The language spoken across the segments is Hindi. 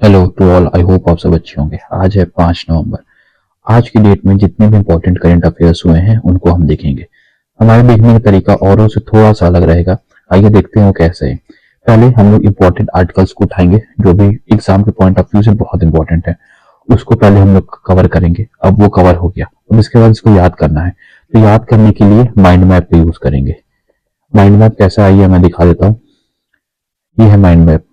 Hello to all, I hope आप सब अच्छे होंगे। आज है 5 नवंबर। आज की डेट में जितने भी इंपॉर्टेंट करंट अफेयर्स हुए हैं उनको हम देखेंगे। हमारे देखने का तरीका औरों से थोड़ा सा अलग रहेगा। आइए देखते हैं वो कैसे है। पहले हम लोग इंपॉर्टेंट आर्टिकल्स को उठाएंगे जो भी एग्जाम के पॉइंट ऑफ व्यू से बहुत इंपॉर्टेंट है। उसको पहले हम लोग कवर करेंगे। अब वो कवर हो गया, अब इसके बाद इसको याद करना है। तो याद करने के लिए माइंड मैप का यूज करेंगे। माइंड मैप कैसा है ये मैं दिखा देता हूँ। ये है माइंड मैप।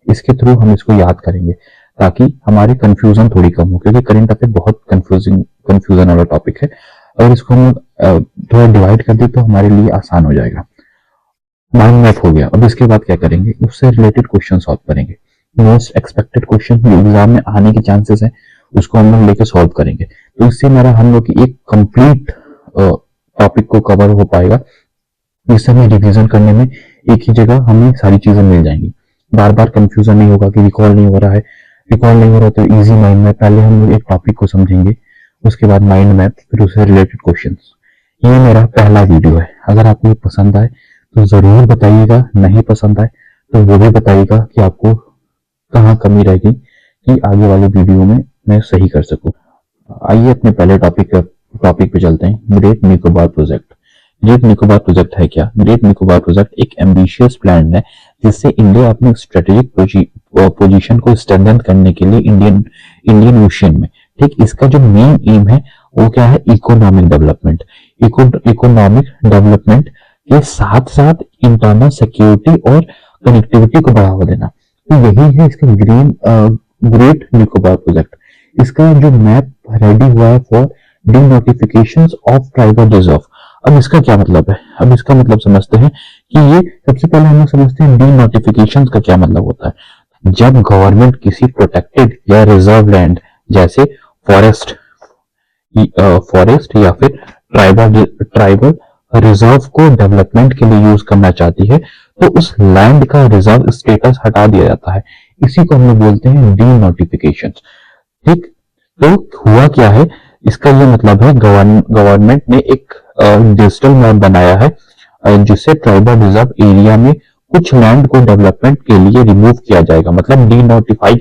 इसके थ्रू हम इसको याद करेंगे ताकि हमारी कंफ्यूजन थोड़ी कम हो, क्योंकि करंट अफेयर बहुत कंफ्यूजन वाला टॉपिक है। अगर इसको हम थोड़ा डिवाइड कर दे तो हमारे लिए आसान हो जाएगा। माइंड मैप हो गया। अब इसके बाद क्या करेंगे, उससे रिलेटेड क्वेश्चन सॉल्व करेंगे। मोस्ट एक्सपेक्टेड क्वेश्चन जो एग्जाम में आने के चांसेस है उसको हम लोग लेकर सॉल्व करेंगे। तो इससे हमारा हम लोग की एक कंप्लीट टॉपिक को कवर हो पाएगा। जिससे हमें रिवीजन करने में एक ही जगह हमें सारी चीजें मिल जाएंगी। बार बार कंफ्यूजन नहीं होगा कि रिकॉल नहीं हो रहा है। रिकॉल नहीं हो रहा तो इजी माइंड मैप। पहले हम लोग एक टॉपिक को समझेंगे, उसके बाद माइंड मैप, फिर उससे रिलेटेड क्वेश्चंस। ये मेरा पहला वीडियो है। अगर आपको ये पसंद आए तो जरूर बताइएगा, नहीं पसंद आए तो वो भी बताइएगा कि आपको कहाँ कमी रहेगी कि आगे वाले वीडियो में मैं सही कर सकूं। आइए अपने पहले टॉपिक पे चलते हैं। Great Nicobar project. Great Nicobar project है क्या? ग्रेट निकोबार प्रोजेक्ट एक एम्बिशियस प्लान है जिससे इंडिया अपने स्ट्रेटेजिक पोजीशन को स्ट्रेंथन करने के लिए इंडियन ओशियन में, ठीक, इसका जो मेन एम है वो क्या है? Economic development. इकोनॉमिक डेवलपमेंट के साथ साथ इंटरनल सिक्योरिटी और कनेक्टिविटी को बढ़ावा देना। तो यही है इसका ग्रेट निकोबार प्रोजेक्ट। इसका जो मैप रेडी हुआ है फॉर डिनोटिफिकेशंस ऑफ ट्राइबल रिजर्व। अब इसका क्या मतलब है? अब इसका मतलब समझते हैं कि ये सबसे पहले हम लोग समझते हैं डीनोटिफिकेशन का क्या मतलब होता है। जब गवर्नमेंट किसी प्रोटेक्टेड या रिजर्व लैंड जैसे फॉरेस्ट फॉरेस्ट या फिर ट्राइबल रिजर्व को डेवलपमेंट के लिए यूज करना चाहती है तो उस लैंड का रिजर्व स्टेटस हटा दिया जाता है। इसी को हम लोग बोलते हैं डीनोटिफिकेशन। ठीक, तो हुआ क्या है, इसका ये मतलब है गवर्नमेंट ने एक डिजिटल मैप बनाया है जिससे ट्राइबल रिजर्व एरिया में कुछ लैंड को डेवलपमेंट के लिए रिमूव किया जाएगा, मतलब डीनोटिफाई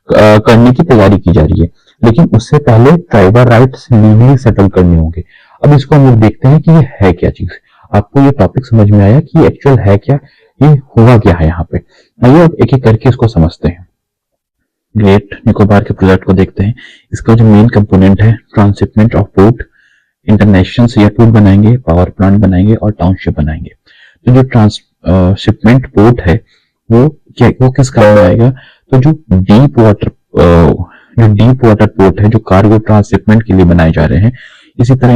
करने की तैयारी की जा रही है। लेकिन उससे पहले ट्राइबल राइट्स लीगली सेटल करने होंगे। अब इसको हम लोग देखते हैं कि ये है क्या चीज। आपको ये टॉपिक समझ में आया कि एक्चुअल है क्या, ये हुआ क्या है यहाँ पे? आइए अब एक एक करके इसको समझते हैं। ग्रेट निकोबार के प्रोजेक्ट को देखते हैं। इसका जो मेन कंपोनेंट है transshipment of port, international airport बनाएंगे, पावर प्लांट बनाएंगे और टाउनशिप बनाएंगे। तो जो ट्रांसशिपमेंट पोर्ट है वो किस काम में आएगा? तो जो डीप वाटर पोर्ट है जो कार्गो ट्रांसशिपमेंट के लिए बनाए जा रहे हैं। इसी तरह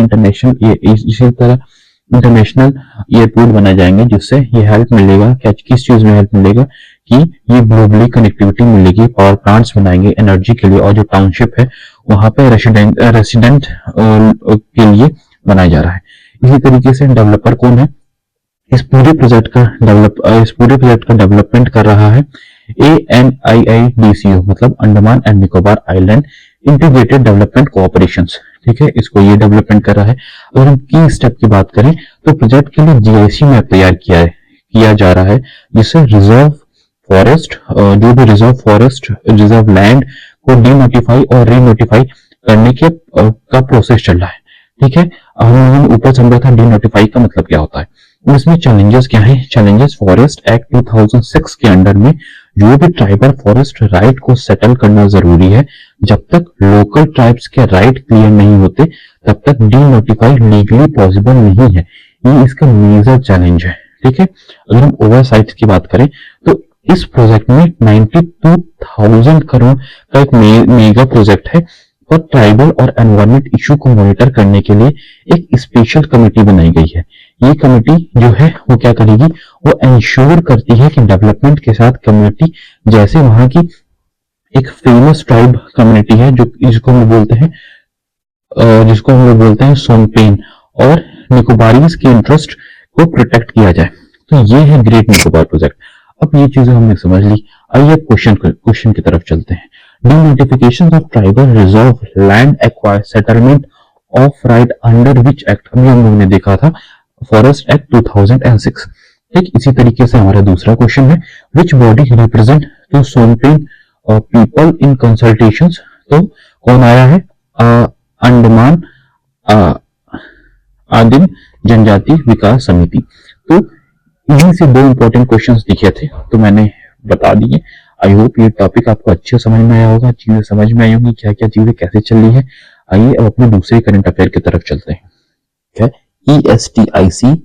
इंटरनेशनल एयरपोर्ट बनाए जाएंगे जिससे ये हेल्प मिलेगा। क्या किस चीज में हेल्प मिलेगा कि ये ग्लोबली कनेक्टिविटी मिलेगी। पावर प्लांट्स बनाएंगे एनर्जी के लिए और जो टाउनशिप है वहां पे रेसिडेंट के लिए बनाया जा रहा है। इसी तरीके से डेवलपर कौन है? इस पूरे प्रोजेक्ट का डेवलपमेंट कर रहा है ANIIDCO, मतलब Andaman and Nicobar island integrated development cooperations. ठीक है, इसको ये डेवलपमेंट कर रहा है। अगर हम की स्टेप की बात करें तो प्रोजेक्ट के लिए GIC मैप तैयार किया जा रहा है जिससे रिजर्व लैंड को डीनोटिफाई और रीनोटिफाई करने के का प्रोसेस चल रहा है। ठीक है, हम ऊपर समझा था डीनोटिफाई का मतलब क्या होता है। इसमें चैलेंजेस क्या है? चैलेंजेस फॉरेस्ट एक्ट 2006 के अंडर में जो भी ट्राइबल फॉरेस्ट राइट को सेटल करना जरूरी है। जब तक लोकल ट्राइब्स के राइट क्लियर नहीं होते तब तक डीनोटिफाई लीगली पॉसिबल नहीं है। ये इसका मेजर चैलेंज है। ठीक है, अगर हम ओवरसाइट की बात करें तो इस प्रोजेक्ट में 92,000 करोड़ का एक मेगा प्रोजेक्ट है और ट्राइबल और एनवायरमेंट इशू को मॉनिटर करने के लिए एक स्पेशल कमेटी बनाई गई है। ये कमेटी जो है वो क्या करेगी? वो इंश्योर करती है कि डेवलपमेंट के साथ कम्युनिटी, जैसे वहां की एक फेमस ट्राइब कम्युनिटी है जिसको हम लोग बोलते हैं सोनपेन, और निकोबारीज के इंटरेस्ट को प्रोटेक्ट किया जाए। तो ये है ग्रेट निकोबार प्रोजेक्ट। अब ये चीजें हमने समझ ली। आइए क्वेश्चन की तरफ चलते हैं। Denotification of tribal reserve land acquire settlement of right under which act, अभी हम लोगों ने देखा था फॉरेस्ट एक्ट 2006। ठीक, इसी तरीके से हमारा दूसरा क्वेश्चन है, which body represent the Shompen people in consultations, तो कौन आया है? अंडमान आदिम जनजाति विकास समिति। तो इन्हीं से दो इंपॉर्टेंट क्वेश्चंस दिखे थे, तो मैंने बता दिए। आई होप ये टॉपिक आपको अच्छे समझ में आया होगा, चीजें समझ में आई होंगी, क्या क्या चीजें कैसे चल रही है। आइए अब अपने दूसरे करंट अफेयर की तरफ चलते हैं। ESTIC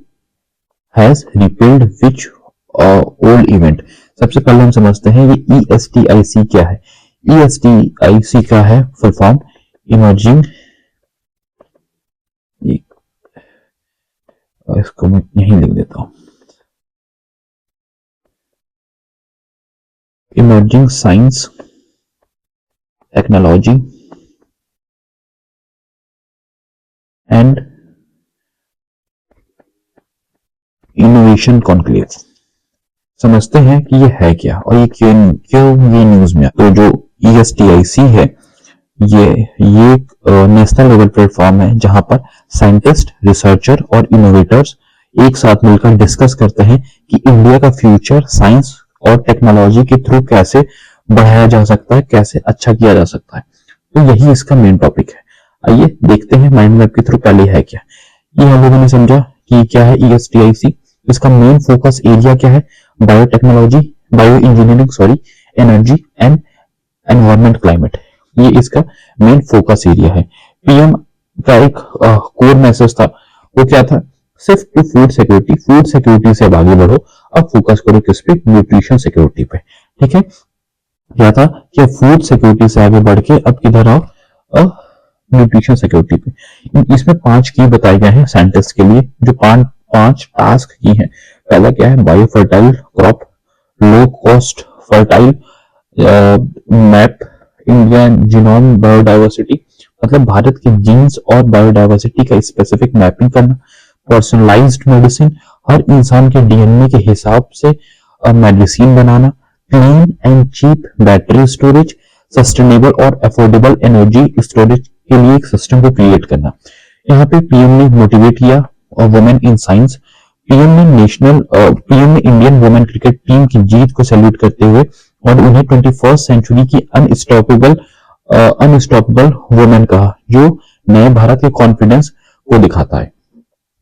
has repealed which old event. सबसे पहले हम समझते हैं ये ESTIC क्या है। ESTIC का है फुल फॉर्म इमर्जिंग, इसको मैं यहीं लिख देता हूं, emerging science technology and innovation conclave. समझते हैं कि ये है क्या और ये क्यों ये न्यूज में। तो जो ESTIC है ये एक नेशनल लेवल प्लेटफॉर्म है जहां पर साइंटिस्ट, रिसर्चर और इनोवेटर्स एक साथ मिलकर डिस्कस करते हैं कि इंडिया का फ्यूचर साइंस और टेक्नोलॉजी के थ्रू कैसे बढ़ाया जा सकता है, कैसे अच्छा किया जा सकता है। तो यही इसका मेन टॉपिक है। आइए देखते हैं माइंड मैप के थ्रू पहले है क्या। ये हम लोगों ने समझा कि क्या है ESTIC। इसका मेन फोकस एरिया क्या है? Biotechnology, bio engineering, energy and environment climate, ये इसका मेन फोकस एरिया है। पीएम का एक कोर मैसेज था, वो क्या था? सिर्फ to food security, food security से अब आगे बढ़ो, अब फोकस करो किस पे? न्यूट्रिशन सिक्योरिटी पे। ठीक है, क्या था कि फूड सिक्योरिटी से आगे बढ़ के अब किधर आओ? न्यूट्रिशन सिक्योरिटी पे। इसमें 5 की बताए गए हैं साइंटिस्ट के लिए, जो पांच टास्क की है। पहला क्या है? Bio fertile crop, low cost fertile map India genome biodiversity, मतलब भारत के जीन्स और बायोडाइवर्सिटी का स्पेसिफिक मैपिंग करना। पर्सनलाइज्ड मेडिसिन, हर इंसान के डीएनए के हिसाब से मेडिसिन बनाना। Clean and cheap battery storage, sustainable और अफोर्डेबल एनर्जी स्टोरेज के लिए एक सिस्टम को क्रिएट करना। यहाँ पे पीएम ने मोटिवेट किया और वुमेन इन साइंस। पीएम ने इंडियन वुमेन क्रिकेट टीम की जीत को सैल्यूट करते हुए और उन्हें 21st सेंचुरी की अनस्टॉपेबल वुमेन कहा, जो नए भारत के कॉन्फिडेंस को दिखाता है।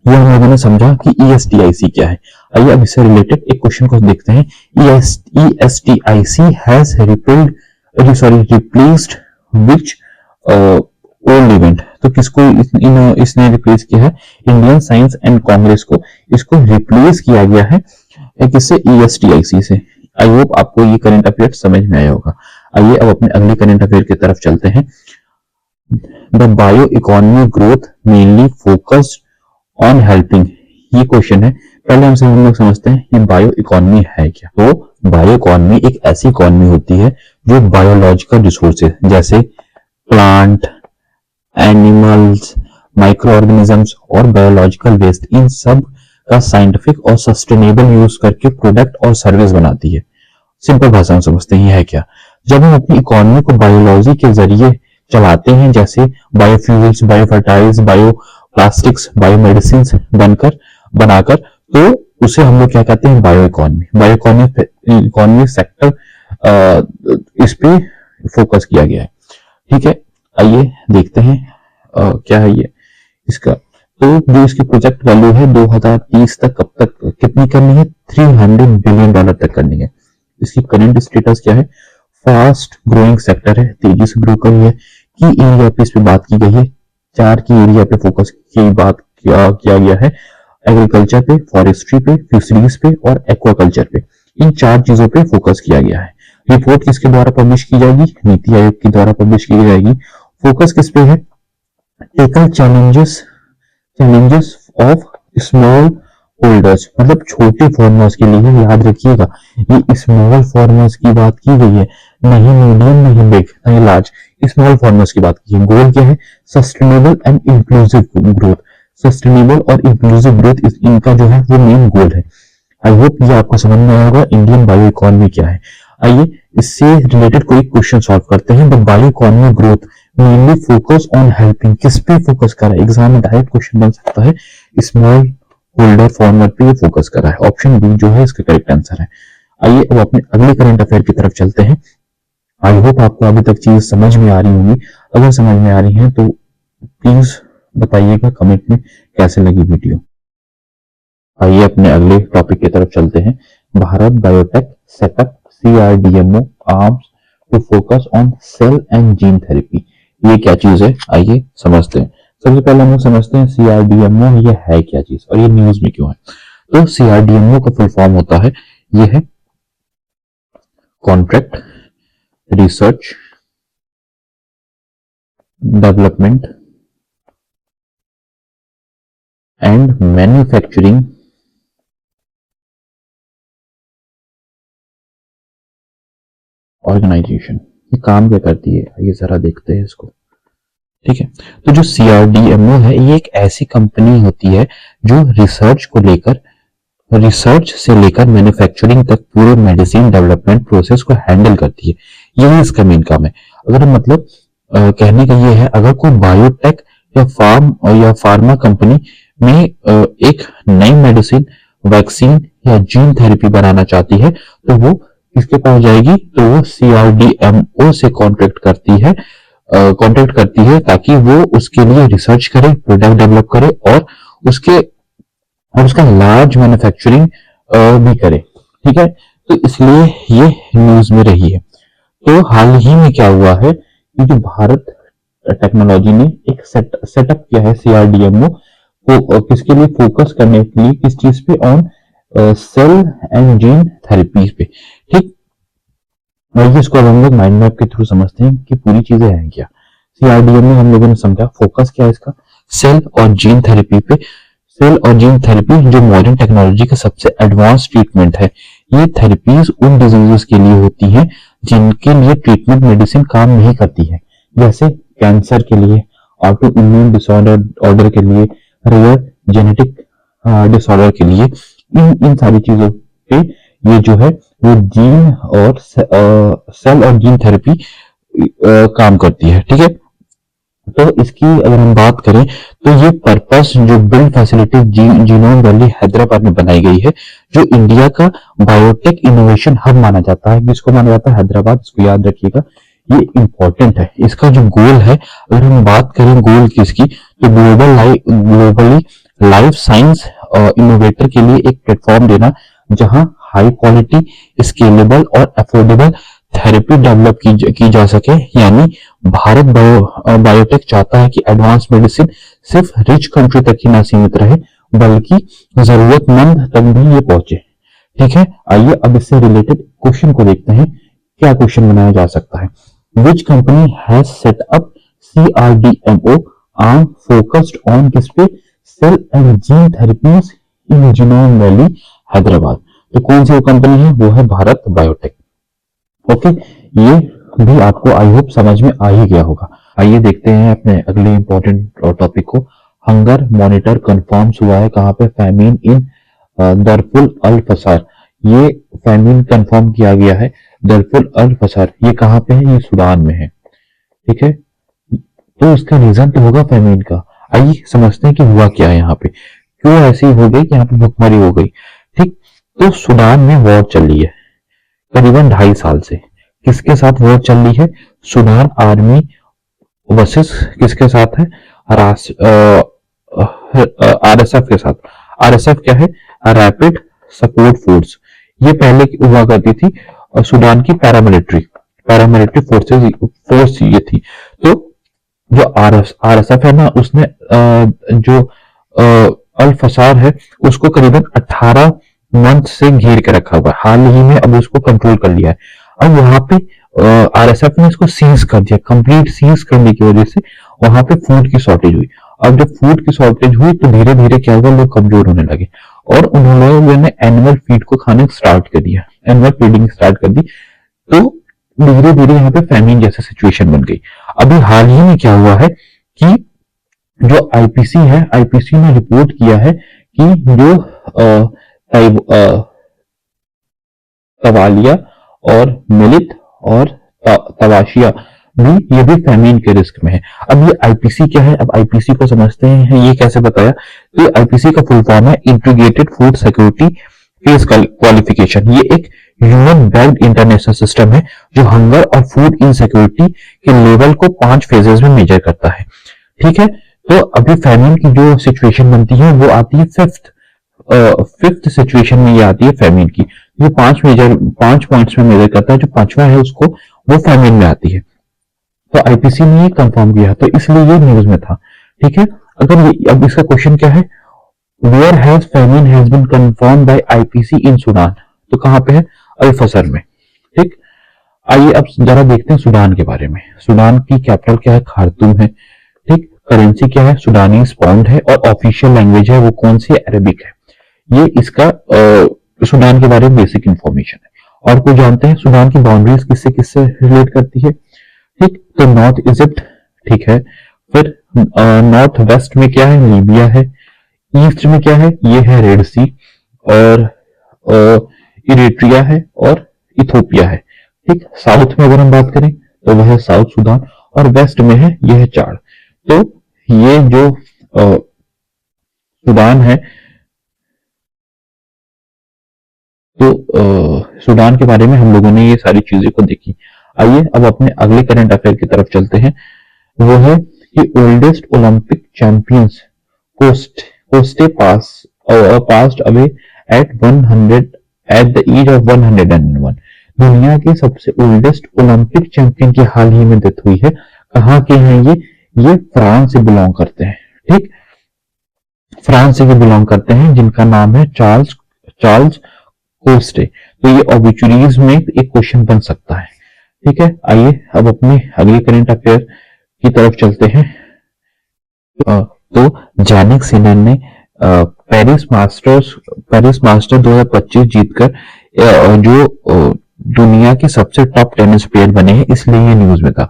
यह हम लोगों ने समझा कि ESTIC क्या है। आइए अब इससे रिलेटेड एक क्वेश्चन को देखते हैं। ESTIC has replaced which old event. तो किसको इसने रिप्लेस किया है? इंडियन साइंस एंड कांग्रेस को इसको रिप्लेस किया गया है किससे? ESTIC से। आई होप आपको ये करंट अफेयर समझ में आया होगा। आइए अब अपने अगले करंट अफेयर की तरफ चलते हैं। The bio economy growth mainly focused on helping, ये क्वेश्चन है। पहले हम लोग समझते हैं ये बायो इकोनॉमी है क्या। तो बायो इकोनॉमी एक ऐसी इकोनॉमी होती है जो बायोलॉजिकल रिसोर्सेज जैसे प्लांट, एनिमल्स, माइक्रो ऑर्गेनिजम्स और बायोलॉजिकल वेस्ट, इन सब का साइंटिफिक और सस्टेनेबल यूज करके प्रोडक्ट और सर्विस बनाती है। सिंपल भाषा में समझते हैं है क्या। जब हम अपनी इकोनॉमी को बायोलॉजी के जरिए चलाते हैं, जैसे बायोफ्यूल्स, बायोफर्टाइल्स, बायो प्लास्टिक्स, बायोमेडिसिन बनाकर, तो उसे हम लोग क्या कहते हैं? Bio economy. Bio economy sector इस पे फोकस किया गया है। ठीक है, आइए देखते हैं क्या है ये इसका। तो जो इसकी प्रोजेक्ट वैल्यू है 2030 तक, कब तक कितनी करनी है? $300 बिलियन तक करनी है। इसकी करंट स्टेटस क्या है? फास्ट ग्रोइंग सेक्टर है, तेजी से ग्रो कर रही है। की एरिया पे इस पे बात की गई है, 4 की एरिया पे फोकस की बात किया गया है। एग्रीकल्चर पे, फॉरेस्ट्री पे, फिशरीज पे और एक्वाकल्चर पे, इन 4 चीजों पे फोकस किया गया है। रिपोर्ट किसके द्वारा पब्लिश की जाएगी? नीति आयोग के द्वारा पब्लिश की जाएगी। फोकस किस पे है? Tackle challenges of small holders, मतलब छोटे फार्मर्स के लिए। याद रखिएगा ये स्मॉल फार्मर्स की बात की गई है, नहीं मीडियम, नहीं बिग, नहीं लार्ज, स्मॉल फार्मर्स की बात की है। गोल क्या है? Sustainable and inclusive growth. Sustainable और इंक्लूसिव ग्रोथ इनका जो है वो मेन गोल है। आई होप ये आपको समझ में आया होगा इंडियन बायो इकोनॉमी क्या है। आइए इससे रिलेटेड कोई क्वेश्चन सॉल्व करते हैं। The bio economy growth mainly focus on helping, किस पे फोकस कर रहा है? एग्जाम में डायरेक्ट क्वेश्चन बन सकता है, स्मॉल होल्डर फार्मर पे ये फोकस कर रहा है। ऑप्शन बी जो है इसका करेक्ट आंसर है। आइए अब अपने अगले करंट अफेयर की तरफ चलते हैं। आई होप आपको अभी तक चीज समझ में आ रही होंगी। अगर समझ में आ रही है तो प्लीज बताइएगा कमेंट में कैसे लगी वीडियो। आइए अपने अगले टॉपिक की तरफ चलते हैं। Bharat biotech setup CRDMO arms to focus on cell and gene therapy. ये क्या चीज है, आइए समझते हैं। सबसे पहले हम लोग समझते हैं CRDMO ये है क्या चीज और ये न्यूज में क्यों है। तो CRDMO का फुल फॉर्म होता है, ये है contract research development and manufacturing organisation. ये काम क्या करती है, ये जरा देखते हैं इसको। ठीक है, तो जो CRDMO है ये एक ऐसी कंपनी होती है जो रिसर्च से लेकर मैन्युफैक्चरिंग तक पूरे मेडिसिन डेवलपमेंट प्रोसेस को हैंडल करती है। यही इसका मेन काम है। अगर मतलब कहने का ये है, अगर कोई बायोटेक या फार्मा कंपनी में एक नई मेडिसिन, वैक्सीन या जीन थेरेपी बनाना चाहती है तो वो किसके पास जाएगी, तो वो CRDMO से कॉन्टेक्ट करती है ताकि वो उसके लिए रिसर्च करे, प्रोडक्ट डेवलप करे और उसका लार्ज मैन्युफैक्चरिंग भी करे। ठीक है, तो इसलिए ये न्यूज में रही है। तो हाल ही में क्या हुआ है कि जो भारत टेक्नोलॉजी ने एक सेटअप किया है CRDMO को किसके लिए फोकस करने के लिए, किस चीज पे, on cell and gene therapies पे। ठीक, और इसको अब हम लोग माइंड मैप के थ्रू समझते हैं कि पूरी चीजें हैं क्या। CRDMO हम लोगों ने समझा, फोकस क्या है इसका, सेल और जीन थेरेपी पे। सेल और जीन थेरेपी जो मॉडर्न टेक्नोलॉजी का सबसे एडवांस ट्रीटमेंट है। ये थेरेपीज उन डिजीजेस के लिए होती हैं जिनके लिए ट्रीटमेंट मेडिसिन काम नहीं करती है, जैसे कैंसर के लिए, ऑटो इम्यून डिसऑर्डर के लिए, रेयर जेनेटिक डिसऑर्डर के लिए। इन सारी चीजों पे ये जो है वो जीन और सेल और जीन थेरेपी काम करती है। ठीक है, तो इसकी अगर हम बात करें तो ये पर्पस जो build facility genome Valley Hyderabad में बनाई गई है, जो इंडिया का बायोटेक इनोवेशन हब माना जाता है। किसको माना जाता है, हैदराबाद, इसको याद रखिएगा, ये इंपॉर्टेंट है। इसका जो गोल है, अगर हम बात करें गोल किसकी, तो ग्लोबली लाइफ साइंस इनोवेटर के लिए एक प्लेटफॉर्म देना जहां हाई क्वालिटी, स्केलेबल और अफोर्डेबल थेरेपी डेवलप की जा सके। यानी भारत बायोटेक चाहता है कि एडवांस मेडिसिन सिर्फ रिच कंट्री तक ही ना सीमित रहे, बल्कि जरूरतमंद तक भी ये पहुंचे। ठीक है, आइए अब इससे रिलेटेड क्वेश्चन को देखते हैं। क्या क्वेश्चन बनाया जा सकता है, which company has set up CRDMO arm focused on किस पे, cell and gene therapies in Genome Valley Hyderabad. तो कौन सी वो कंपनी है, वो है भारत बायोटेक। ओके, ये भी आपको आई होप समझ में आ ही गया होगा। आइए देखते हैं अपने अगले इंपॉर्टेंट टॉपिक को। हंगर मॉनिटर कंफर्म हुआ है कहां पे, फैमिन इन दरफुल अल फसार। ये फैमिन कंफर्म किया गया है दरफुल अल फसार। ये कहां पे है, ये सूडान में है। ठीक है, तो इसका रीजन तो होगा फैमिन का। आइए समझते हैं कि हुआ क्या है यहाँ पे, क्यों ऐसी हो गई कि यहाँ पे भुखमरी हो गई। ठीक, तो सूडान में वॉर चल रही है करीबन 2.5 साल से। किसके साथ वॉर चल रही है, सूडान आर्मी वर्सेस किसके साथ है, RSF के साथ। RSF क्या है, रैपिड सपोर्ट फोर्स। ये पहले हुआ करती थी सूडान की पैरामिलिट्री फोर्स ये थी। तो जो RSF है ना, उसने जो अल फसार है उसको करीबन 18 मंथ से घेर के रखा हुआ है। हाल ही में अब उसको कंट्रोल कर लिया है। अब वहां पे RSF ने इसको सीज कर दिया। कंप्लीट सीज करने की वजह से वहां पे फूड की शॉर्टेज हुई। अब जब फूड की शॉर्टेज हुई तो धीरे धीरे क्या हुआ, लोग कमजोर होने लगे और उन्होंने एनिमल फीड को खाने स्टार्ट कर दिया, एनिमल फीडिंग स्टार्ट कर दी। तो धीरे धीरे यहाँ पे फैमिन जैसा सिचुएशन बन गई। अभी हाल ही में क्या हुआ है कि जो आईपीसी है, आईपीसी ने रिपोर्ट किया है कि जो तवालिया और मिलित और तवाशिया भी, ये भी फैमिन के रिस्क में है। अब ये आईपीसी क्या है, अब आईपीसी को समझते हैं, ये कैसे बताया। तो आईपीसी का फुल फॉर्म है integrated food security face qualification. ये एक यूएन बेस्ड इंटरनेशनल सिस्टम है जो हंगर और फूड इनसिक्योरिटी के लेवल को 5 फेजेस में मेजर करता है। ठीक है, तो अभी फैमिन की जो सिचुएशन बनती है वो आती है फिफ्थ सिचुएशन में, ये आती है फैमिन की। ये 5 पॉइंट्स में मेजर करता है, जो पांचवा है उसको वो फैमिन में आती है। तो आईपीसी ने ये कंफर्म किया, तो इसलिए ये न्यूज में था। ठीक है, अब इसका क्वेश्चन क्या है, where has famine has been confirmed by IPC in Sudan, तो कहां पे है, अल्फसर में। ठीक, आइए अब जरा देखते हैं सूडान के बारे में। सूडान की कैपिटल क्या है, खार्तूम है। ठीक, करेंसी क्या है, सूडानीज पाउंड है, और ऑफिशियल लैंग्वेज है वो कौन सी है, अरेबिक है। ये इसका सूडान के बारे में बेसिक इंफॉर्मेशन है। और कोई जानते हैं सूडान की बाउंड्रीज किससे किससे रिलेट करती है। ठीक, तो नॉर्थ इजिप्ट, ठीक है, फिर नॉर्थ वेस्ट में क्या है, लीबिया है, ईस्ट में क्या है, ये है रेड सी, और इरिट्रिया है, और इथोपिया है। ठीक, साउथ में अगर हम बात करें तो वह है साउथ सूडान, और वेस्ट में है यह है चाड। तो ये जो सूडान है, तो सूडान के बारे में हम लोगों ने ये सारी चीजें को देखी। आइए अब अपने अगले करंट अफेयर की तरफ चलते हैं। वो है कि oldest Olympic champions Coste passed away at 100 at the age of 101। दुनिया के सबसे ओल्डेस्ट ओलंपिक चैंपियन की हाल ही में डेथ हुई है। कहाँ के हैं ये फ्रांस से बिलोंग करते हैं। ठीक, फ्रांस से बिलोंग करते हैं, जिनका नाम है चार्ल्स कोस्टे। तो ये ऑबिचुरीज में एक क्वेश्चन बन सकता है। ठीक है, आइए अब अपने अगले करंट अफेयर की तरफ चलते हैं। तो जैनिक सिनर ने पेरिस मास्टर 2025 जीतकर जो दुनिया के सबसे टॉप टेनिस प्लेयर बने हैं, इसलिए ये न्यूज में था।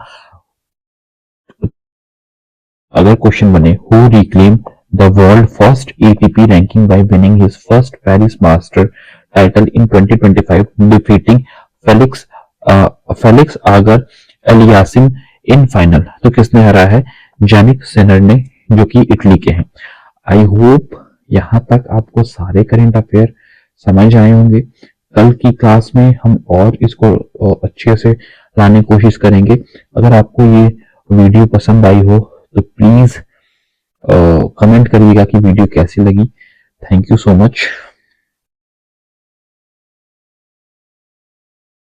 अगर क्वेश्चन बने, who reclaim the world first ATP ranking by winning his first Paris master title in 2025 defeating Felix Auger Aliassime in final. तो किसने हरा है, जैनिक सिनर ने, जो कि इटली के हैं। आई होप यहां तक आपको सारे करंट अफेयर समझ आए होंगे। कल की क्लास में हम और इसको अच्छे से लाने की कोशिश करेंगे। अगर आपको ये वीडियो पसंद आई हो तो प्लीज कमेंट करिएगा कि वीडियो कैसी लगी। Thank you so much.